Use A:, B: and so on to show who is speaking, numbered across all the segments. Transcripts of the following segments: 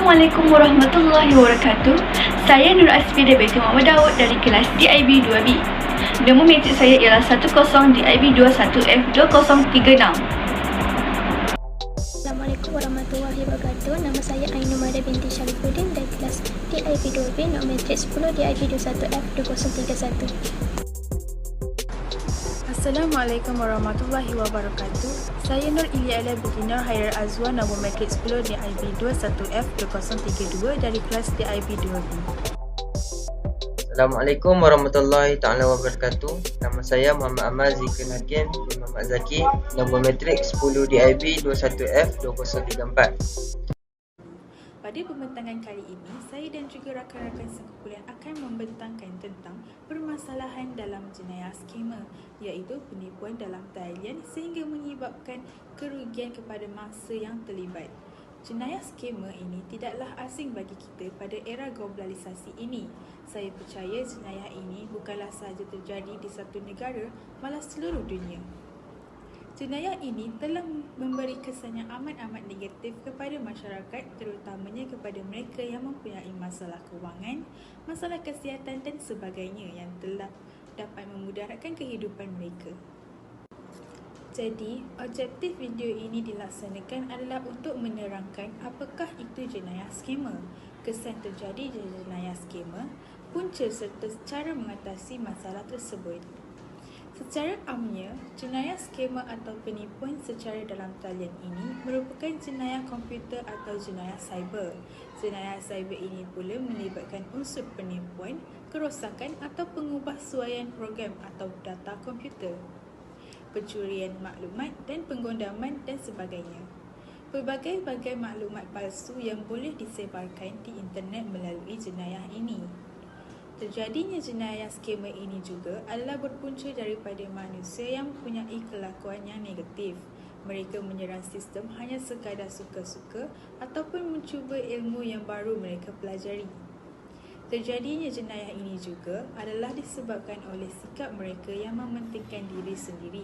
A: Assalamualaikum warahmatullahi wabarakatuh. Saya Nur Asfi binti Muhammad Daud dari kelas DIB 2B. Nombor matrik saya ialah 10 DIB 21F2036.
B: Assalamualaikum warahmatullahi wabarakatuh. Nama saya Ainul Mada binti Syarifuddin dari kelas DIB 2B, nombor matrik 10 DIB 21F2031.
C: Assalamualaikum warahmatullahi wabarakatuh. Saya Nur Iliala binti Nur Hairar Azwan, nombor matrik 10 DIB 21F2032 dari kelas DIB 2B.
D: Assalamualaikum warahmatullahi taala wabarakatuh. Nama saya Muhammad Amal Zikri Hakim bin Muhammad Zaki, nombor matrik 10 DIB 21F2034.
C: Pada pembentangan kali ini, saya dan juga rakan-rakan sekumpulan akan membentangkan tentang permasalahan dalam jenayah skema, iaitu penipuan dalam talian sehingga menyebabkan kerugian kepada mangsa yang terlibat. Jenayah skema ini tidaklah asing bagi kita pada era globalisasi ini. Saya percaya jenayah ini bukanlah sahaja terjadi di satu negara, malah seluruh dunia. Jenayah ini telah memberi kesan yang amat negatif kepada masyarakat, terutamanya kepada mereka yang mempunyai masalah kewangan, masalah kesihatan dan sebagainya yang telah dapat memudaratkan kehidupan mereka. Jadi, objektif video ini dilaksanakan adalah untuk menerangkan apakah itu jenayah skema, kesan terjadi jenayah skema, punca serta cara mengatasi masalah tersebut. Secara amnya, jenayah skema atau penipuan secara dalam talian ini merupakan jenayah komputer atau jenayah cyber. Jenayah cyber ini pula melibatkan unsur penipuan, kerosakan atau pengubahsuaian program atau data komputer, pencurian maklumat dan penggondaman dan sebagainya. Pelbagai-bagai maklumat palsu yang boleh disebarkan di internet melalui jenayah ini. Terjadinya jenayah skema ini juga adalah berpunca daripada manusia yang mempunyai kelakuan yang negatif. Mereka menyerang sistem hanya sekadar suka-suka ataupun mencuba ilmu yang baru mereka pelajari. Terjadinya jenayah ini juga adalah disebabkan oleh sikap mereka yang mementingkan diri sendiri.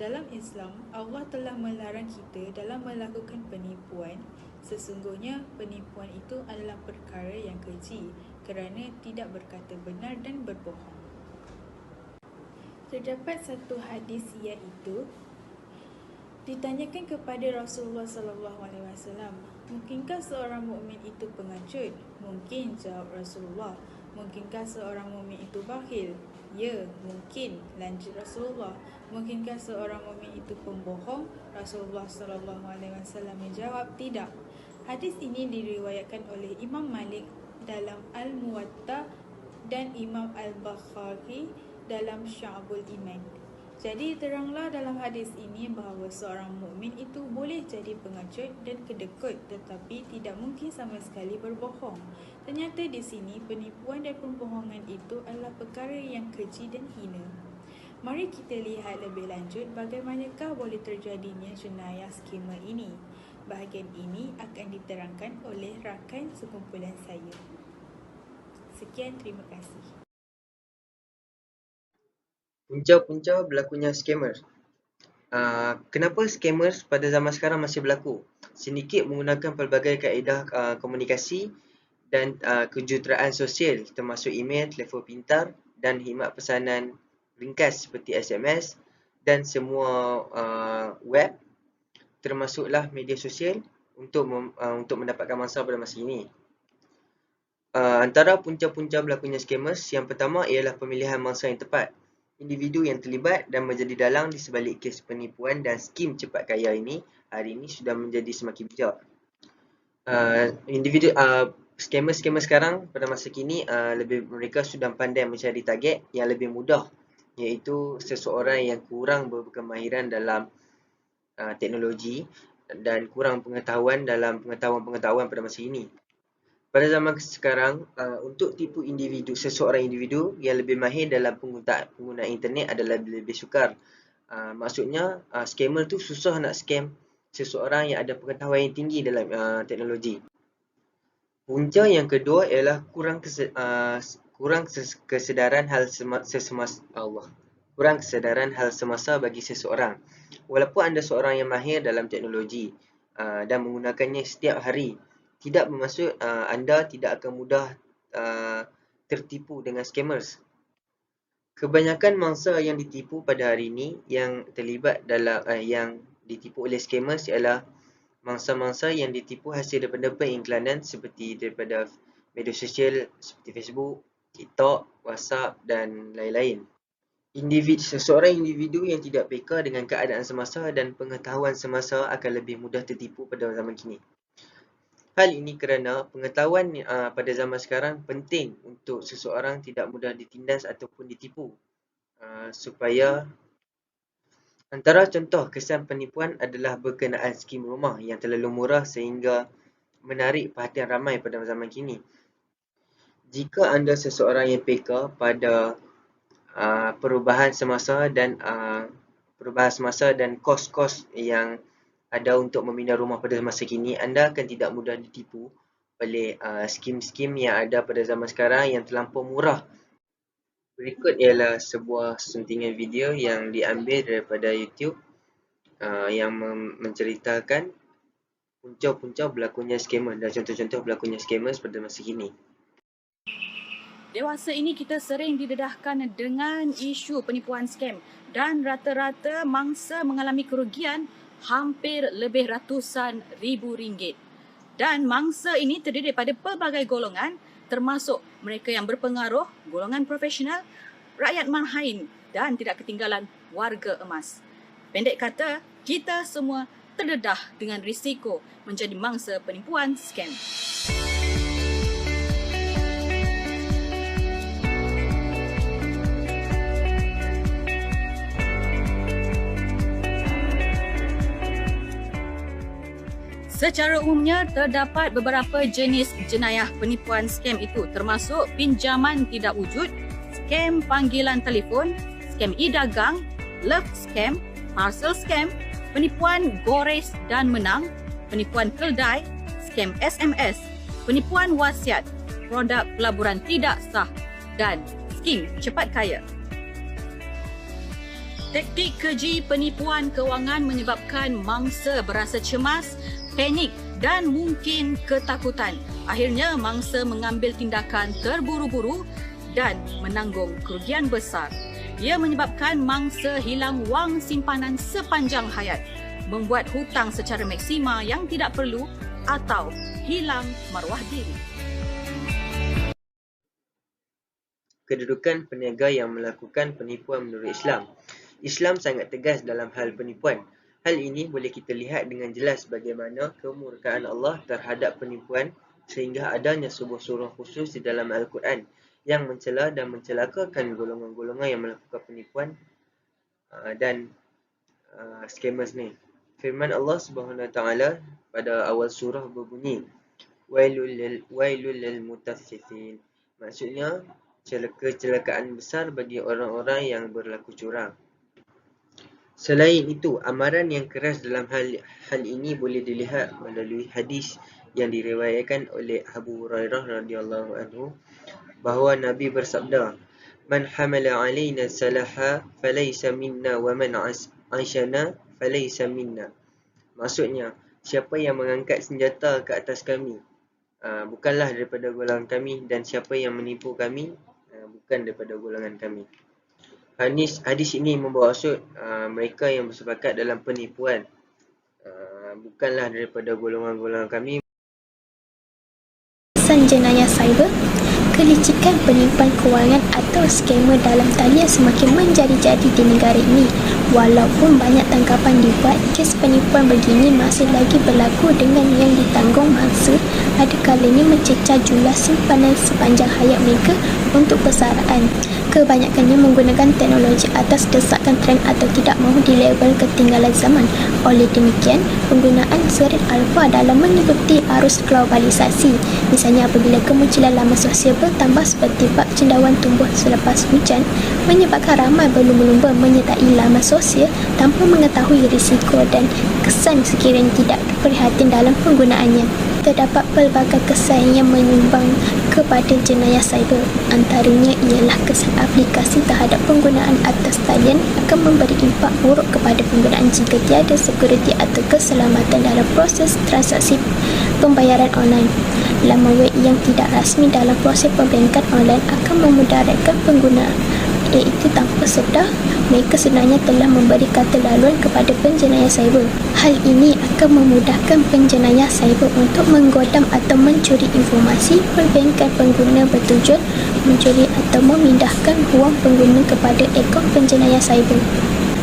C: Dalam Islam, Allah telah melarang kita dalam melakukan penipuan. Sesungguhnya penipuan itu adalah perkara yang keji kerana tidak berkata benar dan berbohong. Terdapat satu hadis iaitu ditanyakan kepada Rasulullah SAW, mungkinkah seorang mukmin itu pengecut? Mungkin, jawab Rasulullah. Mungkinkah seorang mukmin itu bakhil? Ya, mungkin, lanjut Rasulullah. Mungkinkah seorang mukmin itu pembohong? Rasulullah SAW menjawab, tidak. Hadis ini diriwayatkan oleh Imam Malik dalam Al-Muwatta dan Imam Al-Bukhari dalam Syu'abul Iman. Jadi teranglah dalam hadis ini bahawa seorang mukmin itu boleh jadi pengecut dan kedekut, tetapi tidak mungkin sama sekali berbohong. Ternyata di sini penipuan dan pembohongan itu adalah perkara yang keji dan hina. Mari kita lihat lebih lanjut bagaimanakah boleh terjadinya jenayah skema ini. Bahagian ini akan diterangkan oleh rakan sekumpulan saya. Sekian, terima kasih.
D: Punca-punca berlakunya scammer. Kenapa scammers pada zaman sekarang masih berlaku? Sedikit menggunakan pelbagai kaedah komunikasi dan kejuruteraan sosial termasuk email, telefon pintar dan khidmat pesanan ringkas seperti SMS dan semua web, termasuklah media sosial untuk mendapatkan mangsa pada masa ini. Antara punca-punca berlakunya scammers, yang pertama ialah pemilihan mangsa yang tepat. Individu yang terlibat dan menjadi dalang di sebalik kes penipuan dan skim cepat kaya ini hari ini sudah menjadi semakin bijak. Scammer sekarang pada masa kini mereka sudah pandai mencari target yang lebih mudah, iaitu seseorang yang kurang berkemahiran dalam teknologi dan kurang pengetahuan dalam pengetahuan pada masa ini. Pada zaman sekarang, untuk tipu seseorang individu yang lebih mahir dalam penggunaan internet adalah lebih sukar. Maksudnya, scammer tu susah nak scam seseorang yang ada pengetahuan yang tinggi dalam teknologi. Punca yang kedua ialah kurang kesedaran hal semasa bagi seseorang. Walaupun anda seorang yang mahir dalam teknologi dan menggunakannya setiap hari, tidak bermaksud anda tidak akan mudah tertipu dengan scammers. Kebanyakan mangsa yang ditipu pada hari ini yang terlibat dalam yang ditipu oleh scammers ialah mangsa-mangsa yang ditipu hasil daripada pengiklanan seperti daripada media sosial seperti Facebook, TikTok, WhatsApp dan lain-lain. Seseorang individu yang tidak peka dengan keadaan semasa dan pengetahuan semasa akan lebih mudah tertipu pada zaman kini. Hal ini kerana pengetahuan pada zaman sekarang penting untuk seseorang tidak mudah ditindas ataupun ditipu. Supaya antara contoh kesan penipuan adalah berkenaan skim rumah yang terlalu murah sehingga menarik perhatian ramai pada zaman kini. Jika anda seseorang yang peka pada perubahan semasa dan kos-kos yang ada untuk memindah rumah pada masa kini, anda akan tidak mudah ditipu oleh skim-skim yang ada pada zaman sekarang yang terlampau murah. Berikut ialah sebuah suntingan video yang diambil daripada YouTube yang menceritakan punca-punca berlakunya scammer dan contoh-contoh berlakunya scammers pada masa kini.
E: Dewasa ini kita sering didedahkan dengan isu penipuan scam dan rata-rata mangsa mengalami kerugian hampir lebih ratusan ribu ringgit. Dan mangsa ini terdiri daripada pelbagai golongan termasuk mereka yang berpengaruh, golongan profesional, rakyat marhain dan tidak ketinggalan warga emas. Pendek kata, kita semua terdedah dengan risiko menjadi mangsa penipuan scam. Secara umumnya, terdapat beberapa jenis jenayah penipuan scam itu termasuk pinjaman tidak wujud, scam panggilan telefon, scam e-dagang, love scam, parcel scam, penipuan gores dan menang, penipuan keldai, scam SMS, penipuan wasiat, produk pelaburan tidak sah dan skim cepat kaya. Taktik keji penipuan kewangan menyebabkan mangsa berasa cemas, panik dan mungkin ketakutan. Akhirnya mangsa mengambil tindakan terburu-buru dan menanggung kerugian besar. Ia menyebabkan mangsa hilang wang simpanan sepanjang hayat, membuat hutang secara maksima yang tidak perlu atau hilang maruah diri.
D: Kedudukan peniaga yang melakukan penipuan menurut Islam. Islam sangat tegas dalam hal penipuan. Hal ini boleh kita lihat dengan jelas bagaimana kemurkaan Allah terhadap penipuan sehingga adanya sebuah surah khusus di dalam Al-Quran yang mencela dan mencelakakan golongan-golongan yang melakukan penipuan dan scammers ni. Firman Allah Subhanahu Wa Taala pada awal surah berbunyi, Wailul lil mutaffifin. Maksudnya kecelakaan besar bagi orang-orang yang berlaku curang. Selain itu, amaran yang keras dalam hal ini boleh dilihat melalui hadis yang diriwayatkan oleh Abu Hurairah radhiyallahu anhu bahawa Nabi bersabda, "Man hamala 'alaina salaha falaysa minna wa man 'ashana falaysa minna." Maksudnya, siapa yang mengangkat senjata ke atas kami bukanlah daripada golongan kami, dan siapa yang menipu kami bukan daripada golongan kami. Hadis ini membawa maksud mereka yang bersepakat dalam penipuan bukanlah daripada golongan-golongan kami.
B: Kesan jenayah cyber, kelicikan penipuan kewangan atau skamer dalam talian semakin menjadi-jadi di negara ini. Walaupun banyak tangkapan dibuat, kes penipuan begini masih lagi berlaku dengan yang ditanggung mangsa ada kalanya mencecah jumlah simpanan sepanjang hayat mereka untuk persaraan. Kebanyakannya menggunakan teknologi atas desakan trend atau tidak mahu dilabel ketinggalan zaman. Oleh demikian, penggunaan serit alfa dalam mengikuti arus globalisasi. Misalnya apabila kemunculan laman sosial bertambah seperti bak cendawan tumbuh selepas hujan, menyebabkan ramai berlumba-lumba menyertai laman sosial tanpa mengetahui risiko dan kesan sekiranya tidak berhati dalam penggunaannya. Terdapat pelbagai kesan yang menyumbang kepada jenayah cyber. Antaranya ialah kesan aplikasi terhadap penggunaan atas talian akan memberi impak buruk kepada penggunaan jika tiada sekuriti atau keselamatan dalam proses transaksi pembayaran online. Laman web yang tidak rasmi dalam proses perbankan online akan memudaratkan pengguna, iaitu tanpa sedar mereka sebenarnya telah memberi kata laluan kepada penjenayah cyber. Hal ini akan memudahkan penjenayah cyber untuk menggodam atau mencuri informasi perbankan pengguna bertujuan mencuri atau memindahkan wang pengguna kepada akaun penjenayah cyber.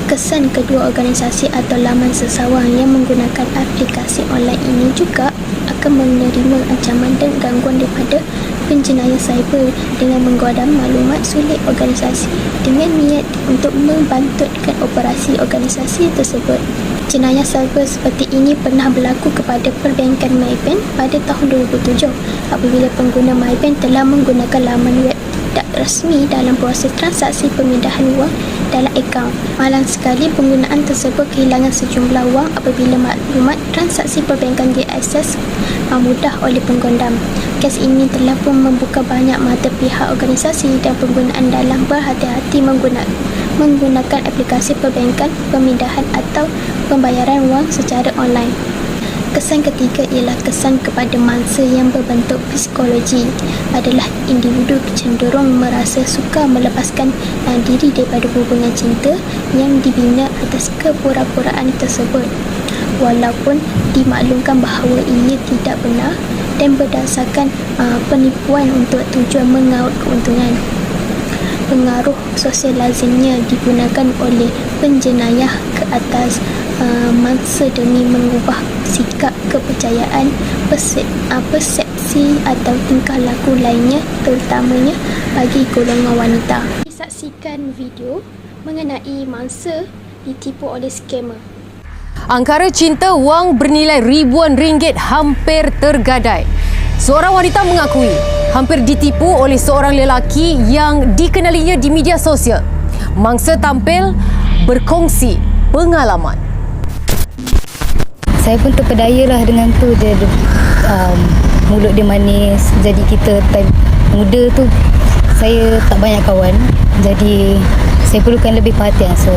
B: Kesan kedua organisasi atau laman seseorang yang menggunakan aplikasi online ini juga akan menerima ancaman dan gangguan daripada penjenayah cyber dengan menggodam maklumat sulit organisasi dengan niat untuk membantutkan operasi organisasi tersebut. Jenayah cyber seperti ini pernah berlaku kepada perbankan MyBank pada tahun 2007 apabila pengguna MyBank telah menggunakan laman web tidak rasmi dalam proses transaksi pemindahan wang dalam akaun. Malang sekali penggunaan tersebut kehilangan sejumlah wang apabila maklumat transaksi perbankan diakses mudah oleh penggodam. Kes ini telah pun membuka banyak mata pihak organisasi dan penggunaan dalam berhati-hati menggunakan aplikasi perbankan, pemindahan atau pembayaran wang secara online. Kesan ketiga ialah kesan kepada mangsa yang berbentuk psikologi adalah individu cenderung merasa suka melepaskan diri daripada hubungan cinta yang dibina atas kepura-puraan tersebut, walaupun dimaklumkan bahawa ia tidak benar dan berdasarkan penipuan untuk tujuan mengaut keuntungan. Pengaruh sosial lazimnya digunakan oleh penjenayah ke atas mangsa demi mengubah sikap, kepercayaan, persepsi atau tingkah laku lainnya, terutamanya bagi golongan wanita. Saksikan video mengenai mangsa ditipu oleh skamer.
F: Angkara cinta wang bernilai ribuan ringgit hampir tergadai. Seorang wanita mengakui hampir ditipu oleh seorang lelaki yang dikenalinya di media sosial. Mangsa tampil berkongsi pengalaman.
G: Saya pun terpedayalah dengan tu dia, mulut dia manis. Jadi kita time muda tu saya tak banyak kawan. Jadi saya perlukan lebih perhatian. So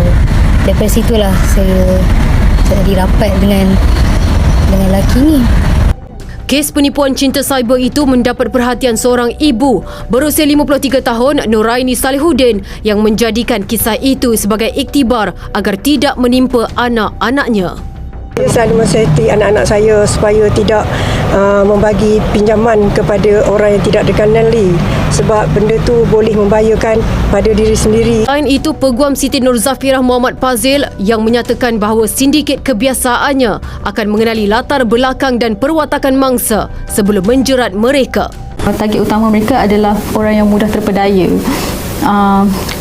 G: daripada situlah saya jadi rapat dengan lelaki ni.
F: Kes penipuan cinta cyber itu mendapat perhatian seorang ibu berusia 53 tahun, Nuraini Salihuddin, yang menjadikan kisah itu sebagai iktibar agar tidak menimpa anak-anaknya.
H: Saya selalu menasihati anak-anak saya supaya tidak membagi pinjaman kepada orang yang tidak dikenali sebab benda tu boleh membahayakan pada diri sendiri.
F: Selain itu, Peguam Siti Nur Zafirah Muhammad Fazil yang menyatakan bahawa sindiket kebiasaannya akan mengenali latar belakang dan perwatakan mangsa sebelum menjerat mereka.
I: Target utama mereka adalah orang yang mudah terpedaya.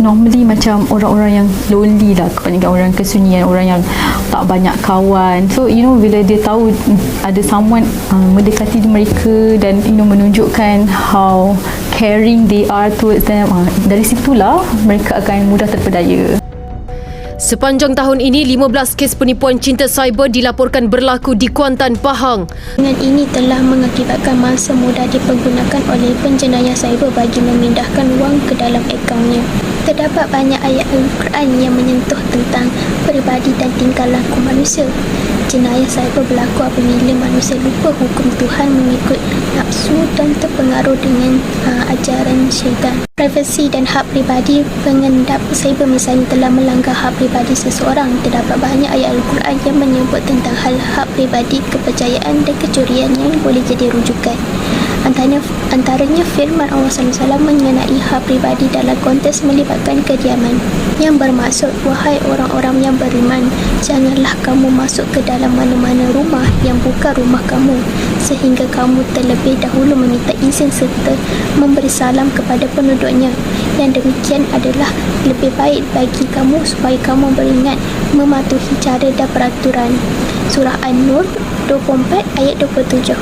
I: Normally macam orang-orang yang lonely lah, kebanyakan orang kesunyian, orang yang tak banyak kawan. So bila dia tahu ada someone mendekati mereka dan menunjukkan how caring they are towards them, dari situlah mereka akan mudah terpedaya.
F: Sepanjang tahun ini, 15 kes penipuan cinta cyber dilaporkan berlaku di Kuantan, Pahang.
B: Dengan ini telah mengakibatkan mangsa mudah dipergunakan oleh penjenayah cyber bagi memindahkan wang ke dalam akaunnya. Terdapat banyak ayat Al-Quran yang menyentuh tentang peribadi dan tingkah laku manusia. Jenayah cyber berlaku apabila manusia lupa hukum Tuhan mengikut nafsu dan terpengaruh dengan ajaran syaitan. Privasi dan hak pribadi pengendap cyber misalnya telah melanggar hak pribadi seseorang. Terdapat banyak ayat Al-Quran yang menyebut tentang hal hak pribadi, kepercayaan dan kecurian yang boleh jadi rujukan. Antaranya firman Allah SAW mengenai hak pribadi dalam konteks melibatkan kediaman yang bermaksud, wahai orang-orang yang beriman, janganlah kamu masuk ke dalam mana-mana rumah yang bukan rumah kamu sehingga kamu terlebih dahulu meminta izin serta memberi salam kepada penduduknya. Yang demikian adalah lebih baik bagi kamu supaya kamu beringat mematuhi cara dan peraturan. Surah An-Nur 24 ayat 27.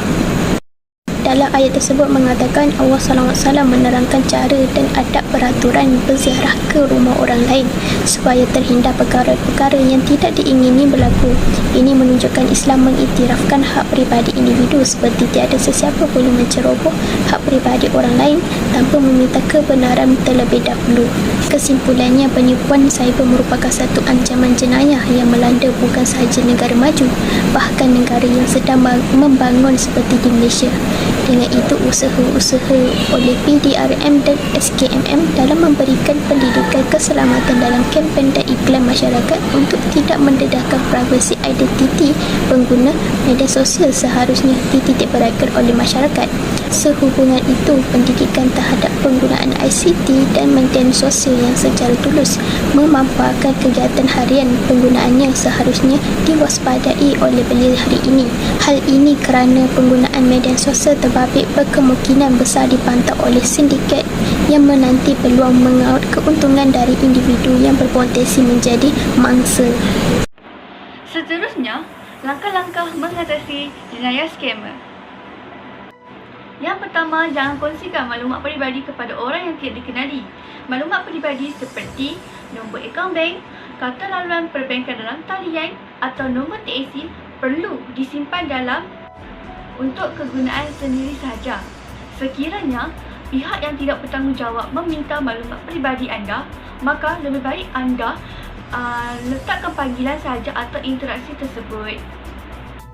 B: dalam ayat tersebut mengatakan Allah SWT menerangkan cara dan adab peraturan berziarah ke rumah orang lain supaya terhindar perkara-perkara yang tidak diingini berlaku. Ini menunjukkan Islam mengiktirafkan hak peribadi individu seperti tiada sesiapa boleh menceroboh hak peribadi orang lain tanpa meminta kebenaran terlebih dahulu. Kesimpulannya, penipuan cyber merupakan satu ancaman jenayah yang melanda bukan sahaja negara maju, bahkan negara yang sedang membangun seperti di Malaysia. Dengan itu, usaha-usaha oleh PDRM dan SKMM dalam memberikan pendidikan keselamatan dalam kempen dan iklan masyarakat untuk tidak mendedahkan privasi identiti pengguna media sosial seharusnya dititik beratkan oleh masyarakat. Sehubungan itu, pendidikan terhadap penggunaan ICT dan media sosial yang secara tulus memanfaatkan kegiatan harian penggunaannya seharusnya diwaspadai oleh belia hari ini. Hal ini kerana penggunaan media sosial terbabit berkemungkinan besar dipantau oleh sindiket yang menanti peluang mengaut keuntungan dari individu yang berpotensi menjadi mangsa.
A: Seterusnya, langkah-langkah mengatasi jenayah skamer. Yang pertama, jangan kongsikan maklumat peribadi kepada orang yang tidak dikenali. Maklumat peribadi seperti nombor akaun bank, kata laluan perbankan dalam talian atau nombor TAC perlu disimpan dalam untuk kegunaan sendiri sahaja. Sekiranya pihak yang tidak bertanggungjawab meminta maklumat peribadi anda, maka lebih baik anda letakkan panggilan sahaja atau interaksi tersebut.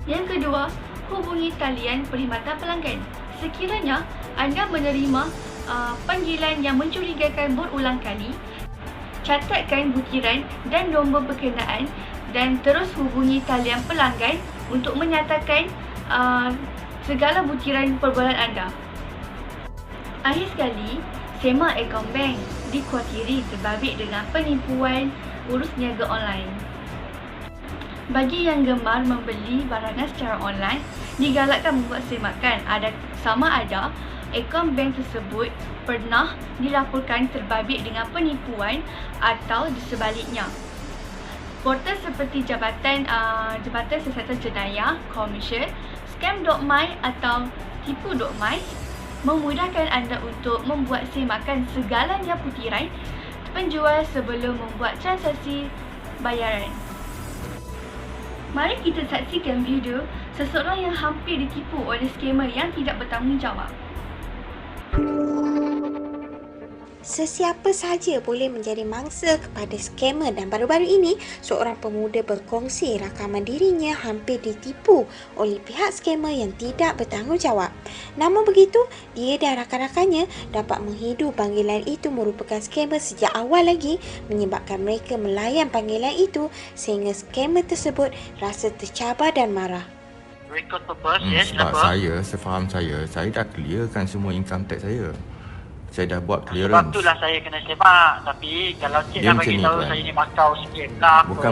A: Yang kedua, hubungi talian perkhidmatan pelanggan. Sekiranya anda menerima panggilan yang mencurigakan berulang kali, catatkan butiran dan nombor berkenaan dan terus hubungi talian pelanggan untuk menyatakan segala butiran perbualan anda. Akhir sekali, semak akaun bank dikhawatiri terbabit dengan penipuan urus niaga online. Bagi yang gemar membeli barangan secara online, digalakkan membuat semakan sama ada akaun bank tersebut pernah dilaporkan terbabit dengan penipuan atau di sebaliknya. Portal seperti Jabatan Siasatan Jenayah Komersial, Scam.my atau Tipu.my memudahkan anda untuk membuat semakan segalanya butiran penjual sebelum membuat transaksi bayaran. Mari kita saksikan video seseorang yang hampir ditipu oleh skamer yang tidak bertanggungjawab.
J: Sesiapa sahaja boleh menjadi mangsa kepada skamer dan baru-baru ini seorang pemuda berkongsi rakaman dirinya hampir ditipu oleh pihak skamer yang tidak bertanggungjawab. Namun begitu, dia dan rakan-rakannya dapat menghidu panggilan itu merupakan skamer sejak awal lagi, menyebabkan mereka melayan panggilan itu sehingga skamer tersebut rasa tercabar dan marah.
K: Record purpose,
L: sebab sefaham saya dah clearkan semua income tax saya. Saya dah buat clearance.
K: Sebab itulah saya kena semak. Tapi kalau cik dah bagi tahu saya ni makau sikit lah.
L: Bukan.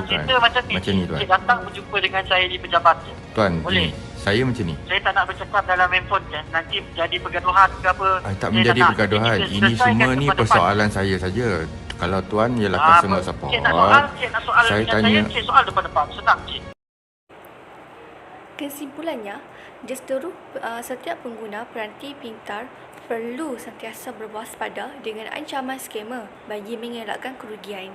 K: Cerita macam ni
L: Tuan.
K: Cik datang berjumpa dengan saya di pejabat.
L: Tuan,
K: boleh?
L: Saya macam ni.
K: Saya tak nak bercakap dalam handphone je. Nanti menjadi pergaduhan ke apa.
L: Tak menjadi pergaduhan. Ini semua ni persoalan saya saja. Kalau tuan ialah customer support,
K: cik nak soal
L: saya tanya.
K: Cik soal depan-depan. Senang cik.
A: Kesimpulannya, justeru setiap pengguna peranti pintar perlu sentiasa berwaspada dengan ancaman skamer bagi mengelakkan kerugian.